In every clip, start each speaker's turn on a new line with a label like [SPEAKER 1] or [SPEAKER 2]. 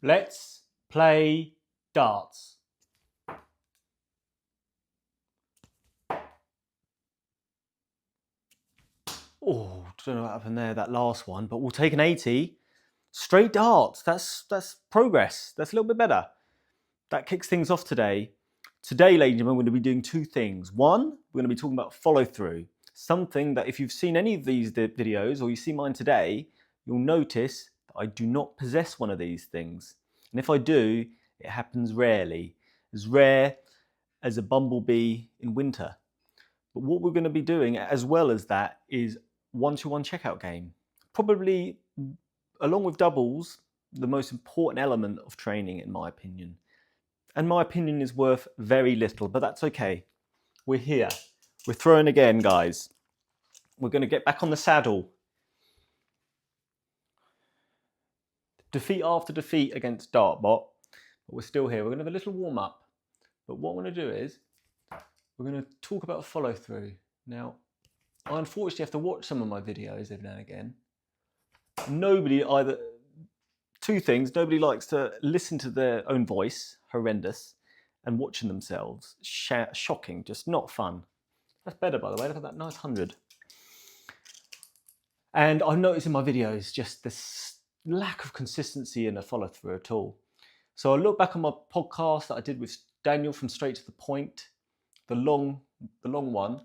[SPEAKER 1] Let's play darts. Oh, don't know what happened there, that last one, but we'll take an 80. Straight darts, that's progress. That's a little bit better. That kicks things off today. Today, ladies and gentlemen, we're going to be doing two things. One, we're going to be talking about follow through. Something that if you've seen any of these videos or you see mine today, you'll notice that I do not possess one of these things. And if I do, it happens rarely. As rare as a bumblebee in winter. But what we're going to be doing as well as that is one-to-one checkout game. Probably, along with doubles, the most important element of training in my opinion. And my opinion is worth very little, but that's okay. We're here. We're throwing again, guys. We're going to get back on the saddle. Defeat after defeat against Dartbot, but we're still here. We're going to have a little warm up. But what I want to do is, we're going to talk about follow through. Now, I unfortunately have to watch some of my videos every now and again. Two things, nobody likes to listen to their own voice, horrendous, and watching themselves, shocking, just not fun. That's better, by the way, look at that nice 100. And I've noticed in my videos just this lack of consistency in a follow through at all. So I look back on my podcast that I did with Daniel from Straight to the Point, the long one,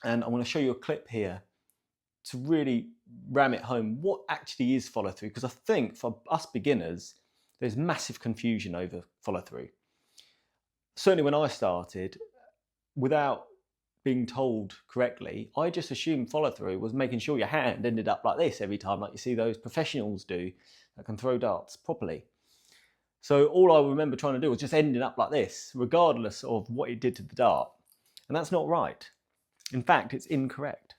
[SPEAKER 1] and I want to show you a clip here to really ram it home what actually is follow through, because I think for us beginners there's massive confusion over follow through. Certainly when I started, without being told correctly, I just assumed follow through was making sure your hand ended up like this every time, like you see those professionals do that can throw darts properly. So all I remember trying to do was just ending up like this, regardless of what it did to the dart. And that's not right. In fact, it's incorrect.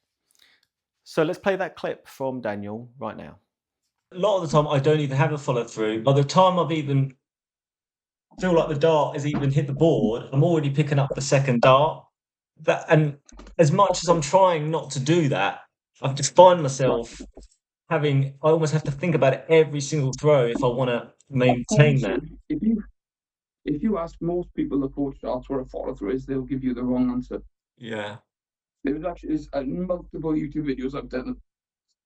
[SPEAKER 1] So let's play that clip from Daniel right now.
[SPEAKER 2] A lot of the time I don't even have a follow through. By the time I've even feel like the dart has even hit the board, I'm already picking up the second dart. And as much as I'm trying not to do that, I just find myself I almost have to think about it every single throw if I want to maintain that.
[SPEAKER 3] If you ask most people that coach darts what a follow through is, they'll give you the wrong answer.
[SPEAKER 2] Yeah.
[SPEAKER 3] There's multiple YouTube videos out there that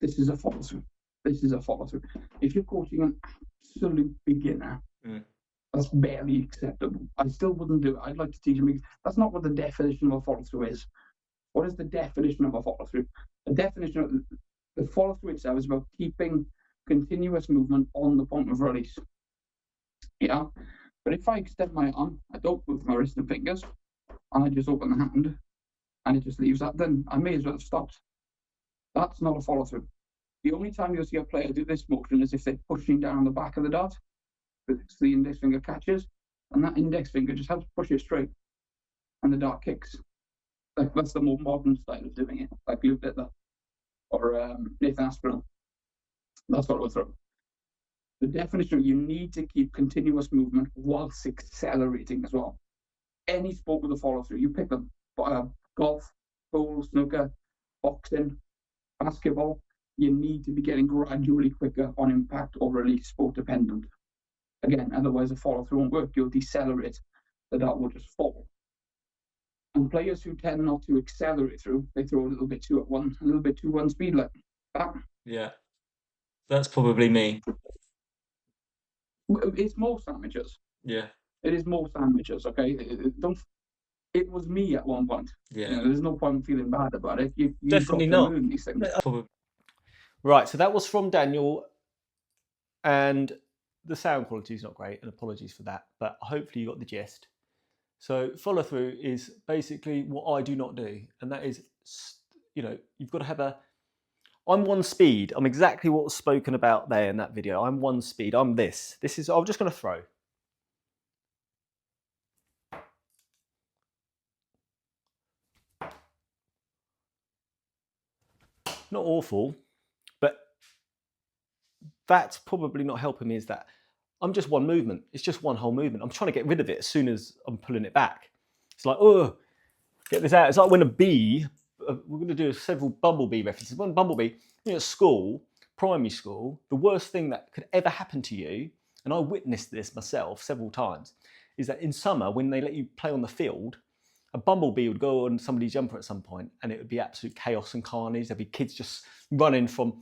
[SPEAKER 3] this is a follow through. This is a follow through. If you're coaching an absolute beginner, that's barely acceptable. I still wouldn't do it. I'd like to teach them. That's not what the definition of a follow through is. What is the definition of a follow through? The definition of the follow through itself is about keeping continuous movement on the point of release. Yeah. But if I extend my arm, I don't move my wrist and fingers, and I just open the hand, and it just leaves that, then I may as well have stopped. That's not a follow through. The only time you'll see a player do this motion is if they're pushing down the back of the dart, because the index finger catches, and that index finger just helps push it straight, and the dart kicks. Like, that's the more modern style of doing it, like Luke did that, or Nathan Aspinall. That's what we'll throw. The definition, you need to keep continuous movement whilst accelerating as well. Any sport with a follow through, you pick them. Golf, pool, snooker, boxing, basketball, you need to be getting gradually quicker on impact or release, sport dependent. Again, otherwise the follow through won't work. You'll decelerate, the dart will just fall. And players who tend not to accelerate through, they throw a little bit too one speed, like that.
[SPEAKER 2] Yeah, that's probably me.
[SPEAKER 3] It's most amateurs.
[SPEAKER 2] Yeah.
[SPEAKER 3] It is most amateurs, okay? It was me at one point.
[SPEAKER 2] Yeah.
[SPEAKER 3] You know, there's no point feeling bad about it. You've
[SPEAKER 2] Definitely
[SPEAKER 3] got to
[SPEAKER 2] not.
[SPEAKER 3] learn these things.
[SPEAKER 1] Right, so that was from Daniel, and the sound quality is not great, and apologies for that, but hopefully you got the gist. So follow through is basically what I do not do, and that is, you know, you've got to have I'm one speed. I'm exactly what was spoken about there in that video. I'm one speed. I'm this. I'm just going to throw. Not awful, but that's probably not helping me, is that I'm just one movement. It's just one whole movement. I'm trying to get rid of it as soon as I'm pulling it back. It's like, oh, get this out. It's like when a bee, we're going to do several bumblebee references. One bumblebee, at school, primary school, the worst thing that could ever happen to you and I witnessed this myself several times, is that in summer, when they let you play on the field, a bumblebee would go on somebody's jumper at some point, and it would be absolute chaos and carnage. There'd be kids just running for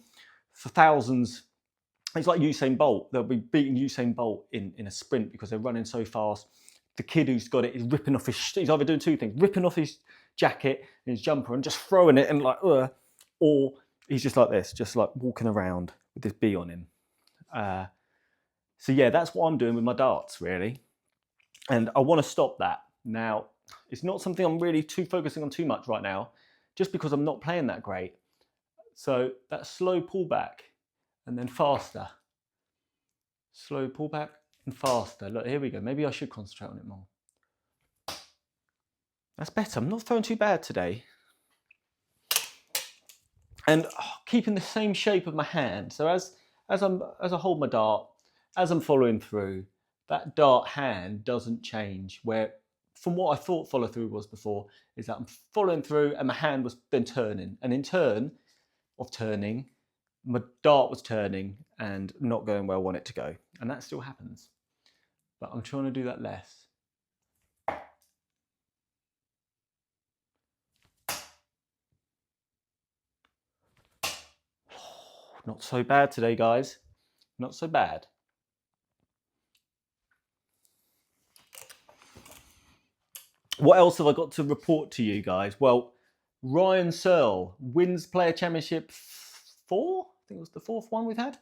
[SPEAKER 1] thousands. It's like Usain Bolt. They'll be beating Usain Bolt in a sprint because they're running so fast. The kid who's got it is ripping off he's either doing two things, ripping off his jacket and his jumper and just throwing it and like, or he's just like this, just like walking around with this bee on him. So yeah, that's what I'm doing with my darts, really. And I want to stop that. Now, it's not something I'm really focusing on too much right now, just because I'm not playing that great. So that slow pullback and then faster. Slow pullback and faster. Look, here we go. Maybe I should concentrate on it more. That's better. I'm not throwing too bad today. And keeping the same shape of my hand. So as I hold my dart, as I'm following through, that dart hand doesn't change. Where from what I thought follow through was before, is that I'm following through and my hand was then turning. And in turn of turning, my dart was turning and not going where I want it to go. And that still happens. But I'm trying to do that less. Not so bad today, guys. Not so bad. What else have I got to report to you guys? Well, Ryan Searle wins Player Championship 4. I think it was the 4th one we've had.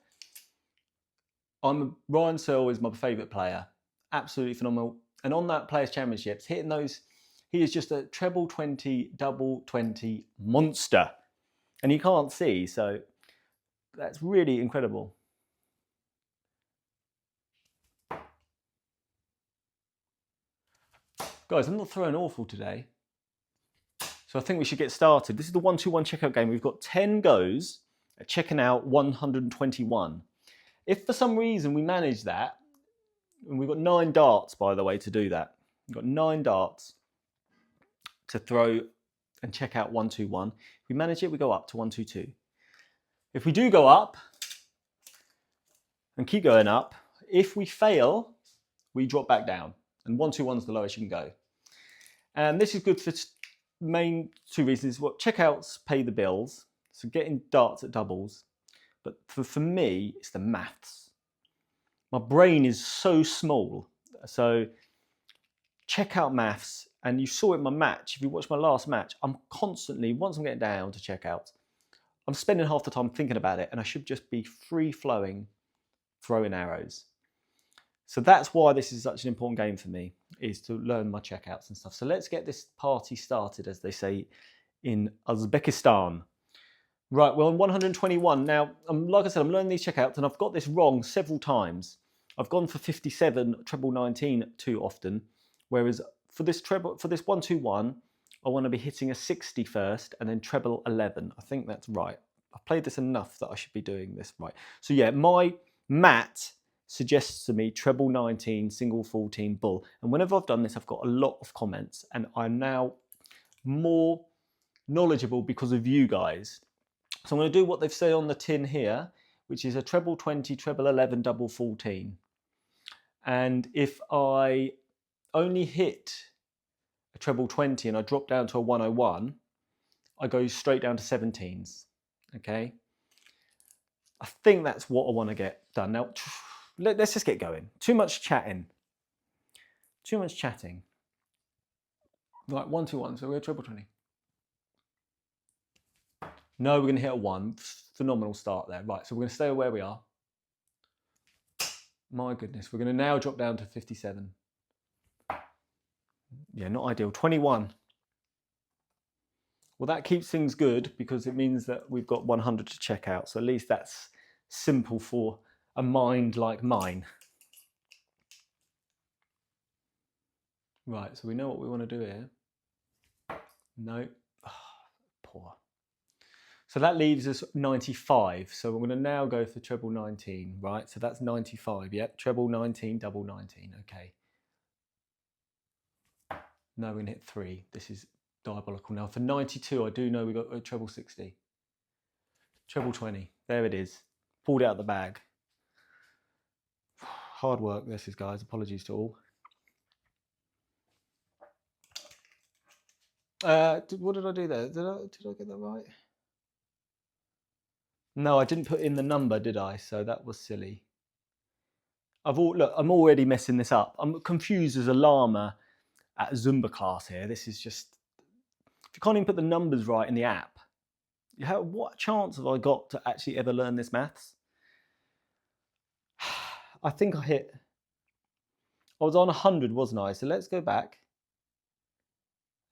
[SPEAKER 1] Ryan Searle is my favourite player. Absolutely phenomenal. And on that Players Championships, hitting those, he is just a treble 20, double 20 monster. And you can't see, so that's really incredible. Guys, I'm not throwing awful today. So I think we should get started. This is the 1-2-1 checkout game. We've got 10 goes at checking out 121. If for some reason we manage that, and we've got 9 darts, by the way, to do that. We've got 9 darts to throw and check out 1-2-1. If we manage it, we go up to 1-2-2. If we do go up and keep going up, if we fail, we drop back down. And 1-2-1 is the lowest you can go. And this is good for main 2 reasons. What checkouts pay the bills, so getting darts at doubles. But for me, it's the maths. My brain is so small. So checkout maths, and you saw it in my match. If you watch my last match, I'm constantly, once I'm getting down to checkouts, I'm spending half the time thinking about it, and I should just be free-flowing, throwing arrows. So that's why this is such an important game for me, is to learn my checkouts and stuff. So let's get this party started, as they say in Uzbekistan. Right, well, on 121. Now, like I said, I'm learning these checkouts, and I've got this wrong several times. I've gone for 57, treble 19 too often, whereas for this 1-2-1, I want to be hitting a 60 first and then treble 11. I think that's right. I've played this enough that I should be doing this right. So yeah, my mat suggests to me treble 19, single 14, bull. And whenever I've done this, I've got a lot of comments, and I'm now more knowledgeable because of you guys. So I'm going to do what they've said on the tin here, which is a treble 20, treble 11, double 14. And if I only hit a treble 20 and I drop down to a 101, I go straight down to 17s. Okay? I think that's what I want to get done. Now, let's just get going. Too much chatting. Too much chatting. Right, 1-2-1. So we're treble 20. No, we're going to hit a 1. Phenomenal start there. Right, so we're going to stay where we are. My goodness, we're going to now drop down to 57. Yeah, not ideal. 21. Well, that keeps things good because it means that we've got 100 to check out. So at least that's simple for a mind like mine. Right, so we know what we want to do here. No. Oh, poor. So that leaves us 95. So we're going to now go for treble 19, right? So that's 95, yep. Treble 19, double 19, okay. No, we're going to hit 3. This is diabolical. Now for 92, I do know we got a treble 60. Treble 20, there it is. Pulled out of the bag. Hard work this is, guys. Apologies to all. What did I do there? Did I get that right? No, I didn't put in the number, did I? So that was silly. Look, I'm already messing this up. I'm confused as a llama at a Zumba class here. This is just, if you can't even put the numbers right in the app, what chance have I got to actually ever learn this maths? I think I was on 100, wasn't I? So let's go back.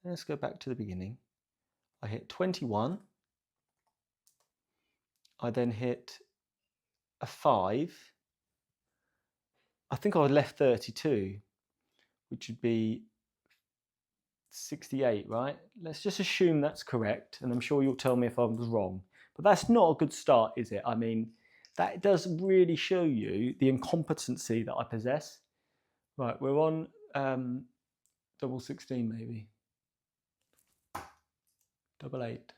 [SPEAKER 1] Let's go back to the beginning. I hit 21. I then hit a 5. I think I left 32, which would be 68, right? Let's just assume that's correct, and I'm sure you'll tell me if I was wrong. But that's not a good start, is it? I mean, that does really show you the incompetency that I possess. Right, we're on double 16 maybe. Double 8.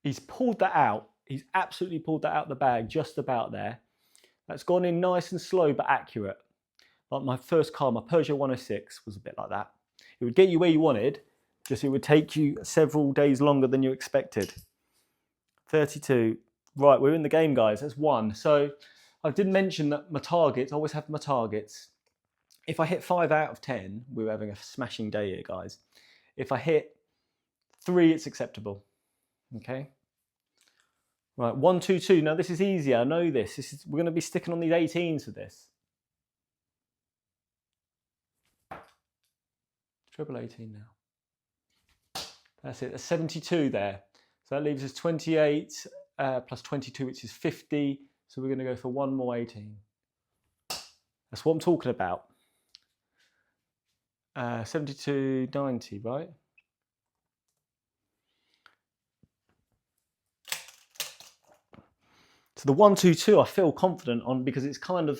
[SPEAKER 1] He's pulled that out. He's absolutely pulled that out of the bag, just about there. That's gone in nice and slow but accurate. Like my first car, my Peugeot 106 was a bit like that. It would get you where you wanted, just it would take you several days longer than you expected. 32. Right, we're in the game, guys. That's 1. So I did mention that my targets, I always have my targets. If I hit 5 out of 10, we're having a smashing day here, guys. If I hit 3, it's acceptable. Okay. Right, 1, 2, 2. Now this is easier. I know this. We're going to be sticking on these 18s for this. Triple 18 now. That's it. That's 72 there. So that leaves us 28 plus 22, which is 50. So we're going to go for 1 more 18. That's what I'm talking about. 72, 90, right? So the 1, 2, 2 I feel confident on because it's kind of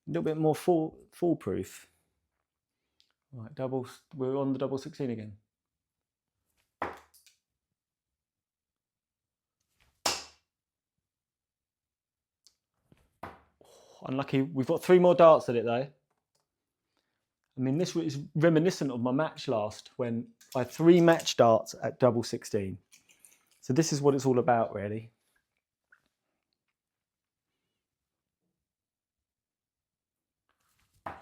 [SPEAKER 1] a little bit more foolproof. Right, we're on the double 16 again. Unlucky, we've got 3 more darts at it though. I mean, this is reminiscent of my match last when I had 3 match darts at double 16. So this is what it's all about, really.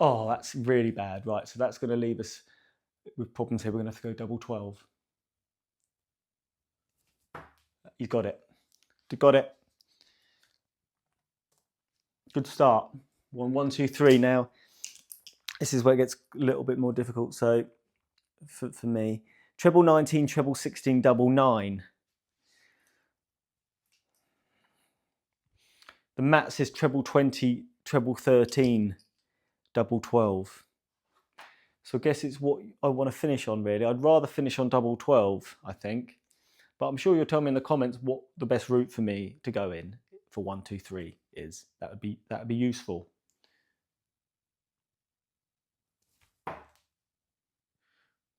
[SPEAKER 1] Oh, that's really bad. Right, so that's going to leave us with problems here. We're going to have to go double 12. He's got it. Got it. Good start. 1, 1, 2, 3 now. This is where it gets a little bit more difficult. So for me, treble 19, treble 16, double 9. The mat says treble 20, treble 13, double 12. So I guess it's what I want to finish on, really. I'd rather finish on double 12, I think. But I'm sure you'll tell me in the comments what the best route for me to go in for 1, 2, 3 is. That would be useful.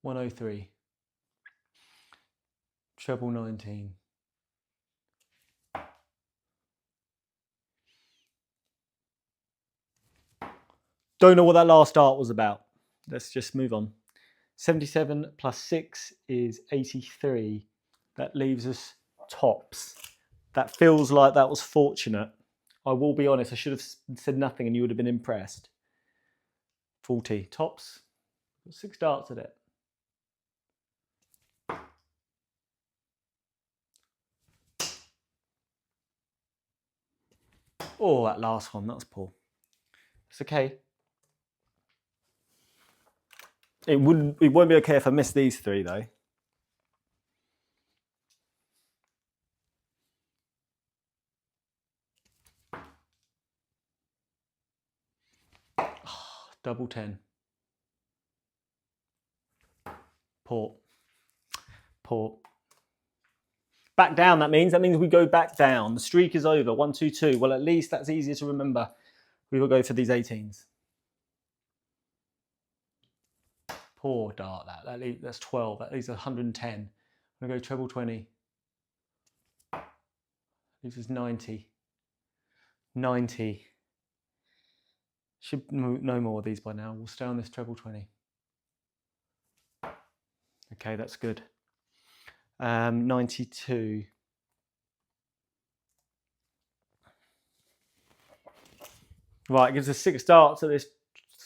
[SPEAKER 1] $103. Treble 19. Don't know what that last dart was about. Let's just move on. 77 plus 6 is 83. That leaves us tops. That feels like that was fortunate. I will be honest, I should have said nothing and you would have been impressed. 40 tops. Got 6 darts at it. Oh, that last one, that was poor. It's okay. It won't be okay if I miss these 3 though. Oh, double 10. Poor. Back down, that means we go back down. The streak is over. 1, 2, 2. Well, at least that's easier to remember. We will go for these 18s. Poor dart, that's 12. That leaves 110. I'm going to go treble 20. This is 90. 90. Should know more of these by now. We'll stay on this treble 20. Okay, that's good. 92. Right, it gives us 6 darts at this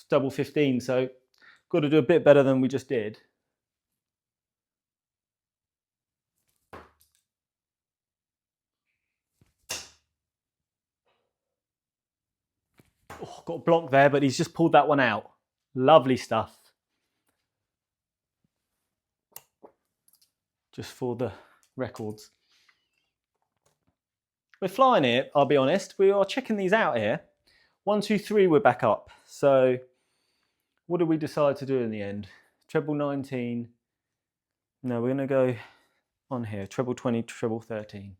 [SPEAKER 1] double 15, so got to do a bit better than we just did. Oh, got a block there, but he's just pulled that one out. Lovely stuff. Just for the records. We're flying here, I'll be honest. We are checking these out here. 1, 2, 3, we're back up. So what did we decide to do in the end? Treble 19. No, we're going to go on here. Treble 20, treble 13.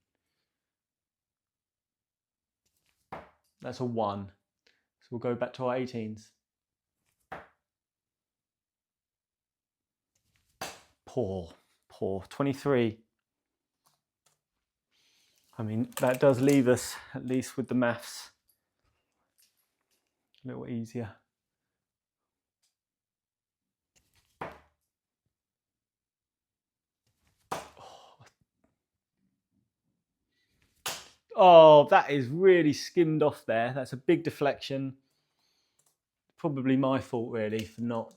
[SPEAKER 1] That's a 1. So we'll go back to our 18s. Poor. 23. I mean, that does leave us, at least with the maths, a little easier. Oh, that is really skimmed off there. That's a big deflection. Probably my fault, really, for not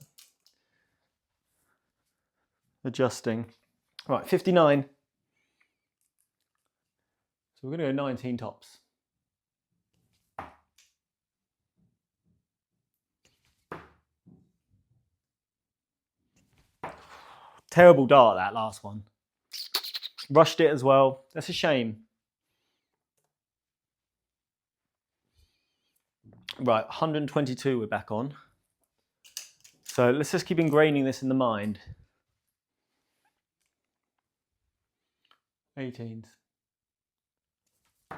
[SPEAKER 1] adjusting. Right, 59. So we're going to go 19 tops. Terrible dart, that last one. Rushed it as well. That's a shame. Right, 122 we're back on. So let's just keep ingraining this in the mind. 18s. Oh,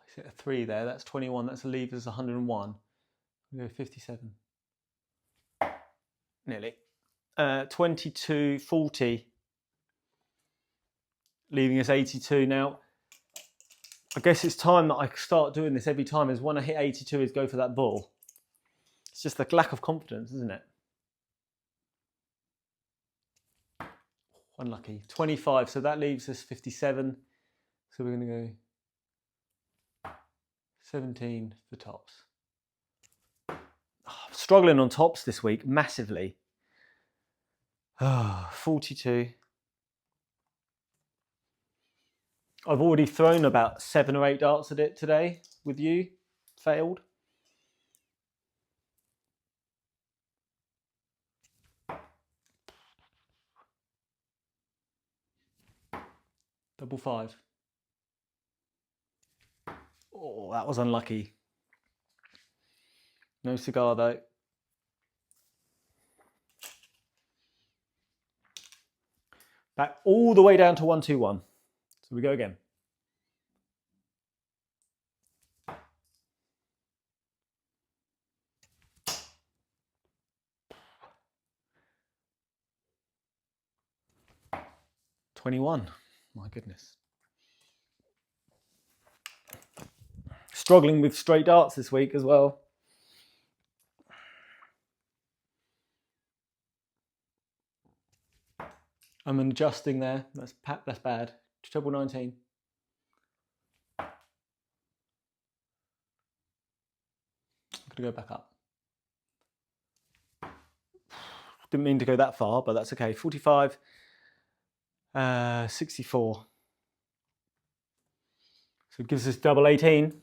[SPEAKER 1] is it a 3 there? That's 21. That's a leave us 101. We go 57. Nearly. 22, 40. Leaving us 82. Now, I guess it's time that I start doing this every time. Is when I hit 82 is go for that ball. It's just the lack of confidence, isn't it? Unlucky. 25, so that leaves us 57. So we're going to go 17 for tops. Oh, I'm struggling on tops this week, massively. 42. I've already thrown about 7 or 8 darts at it today with you. Failed. Double 5. Oh, that was unlucky. No cigar though. Back all the way down to 121. So we go again. $21. My goodness. Struggling with straight darts this week as well. I'm adjusting there. That's bad. Treble 19. I'm going to go back up. Didn't mean to go that far, but that's okay. 45. 64. So it gives us double 18.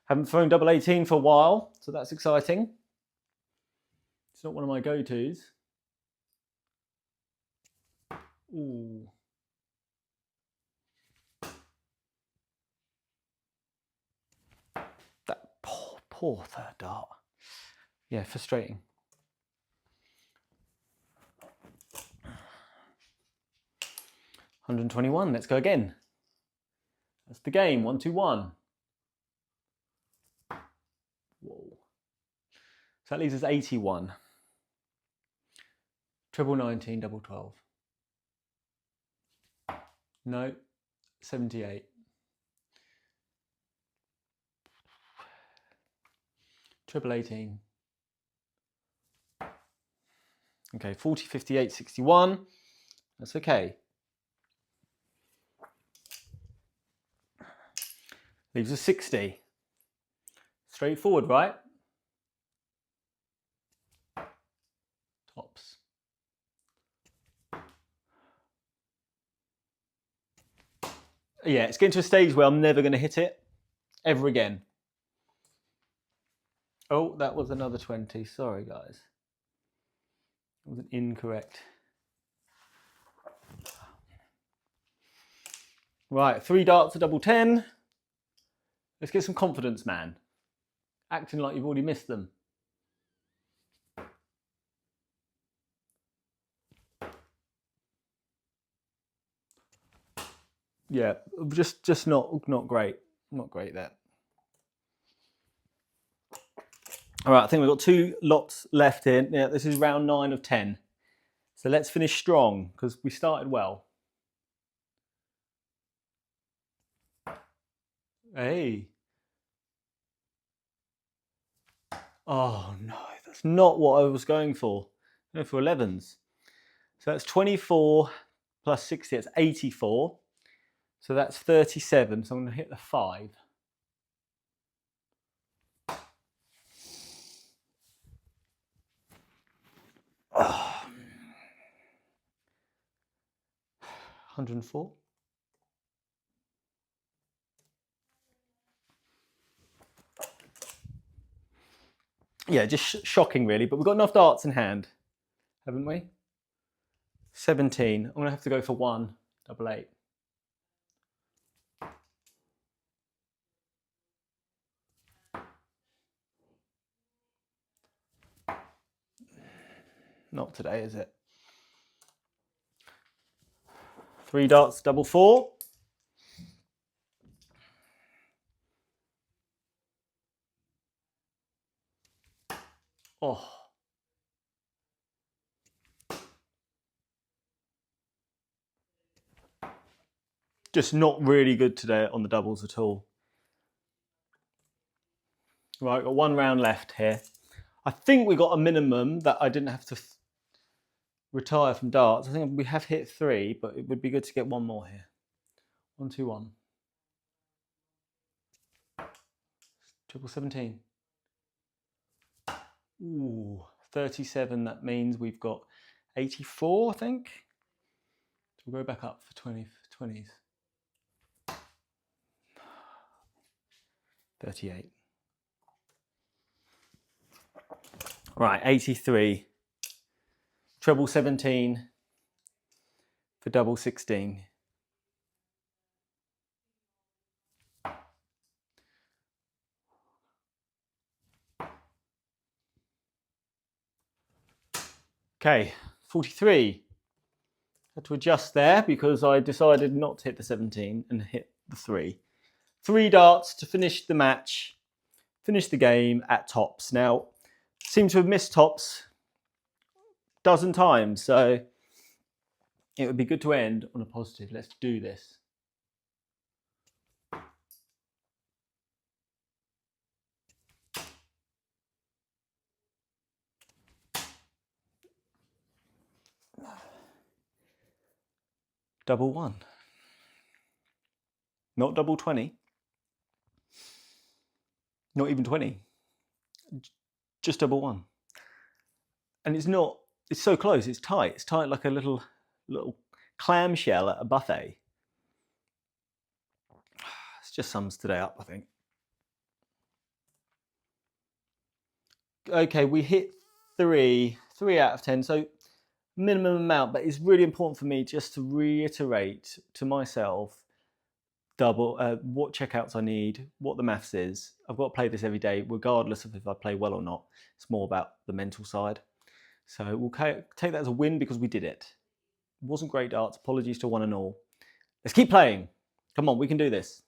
[SPEAKER 1] Haven't thrown double 18 for a while, so that's exciting. It's not one of my go-tos. Ooh. That poor third dart. Yeah, frustrating. $121. Let's go again. That's the game. 121. Whoa. So that leaves us 81. Treble 19, double 12. No, 78. Triple 18. Okay, 40, 58, 61. That's okay. Leaves us 60. Straightforward, right? Tops. Yeah, it's getting to a stage where I'm never going to hit it ever again. Oh, that was another 20. Sorry, guys. It was incorrect. Right, 3 darts, a double 10. Let's get some confidence, man. Acting like you've already missed them. Yeah, just not great. Not great there. All right, I think we've got 2 lots left in. Yeah, this is round 9 of 10. So let's finish strong because we started well. Hey. Oh no, that's not what I was going for. I'm going for 11s. So that's 24 plus 60, that's 84. So that's 37. So I'm going to hit the 5. Oh. 104. Yeah, just shocking really, but we've got enough darts in hand, haven't we? 17. I'm going to have to go for 1, double 8. Not today, is it? 3 darts, double 4. Oh. Just not really good today on the doubles at all. Right, got 1 round left here. I think we got a minimum that I didn't have to retire from darts. I think we have hit 3, but it would be good to get 1 more here. 1, 2, 1. Triple 17. Ooh, 37. That means we've got 84, I think. So we'll go back up for 20s. 38. Right, 83. Treble 17 for double 16. Okay, 43. Had to adjust there because I decided not to hit the 17 and hit the 3. 3 darts to finish the match, finish the game at tops. Now, seem to have missed tops a dozen times, so it would be good to end on a positive. Let's do this. Double 1. Not double 20. Not even 20. Just double 1. And it's so close, it's tight. It's tight like a little clamshell at a buffet. It just sums today up, I think. Okay, we hit 3 out of 10, so minimum amount, but it's really important for me just to reiterate to myself what checkouts I need, what the maths is. I've got to play this every day, regardless of if I play well or not. It's more about the mental side. So we'll take that as a win because we did it. It wasn't great darts. Apologies to one and all. Let's keep playing. Come on, we can do this.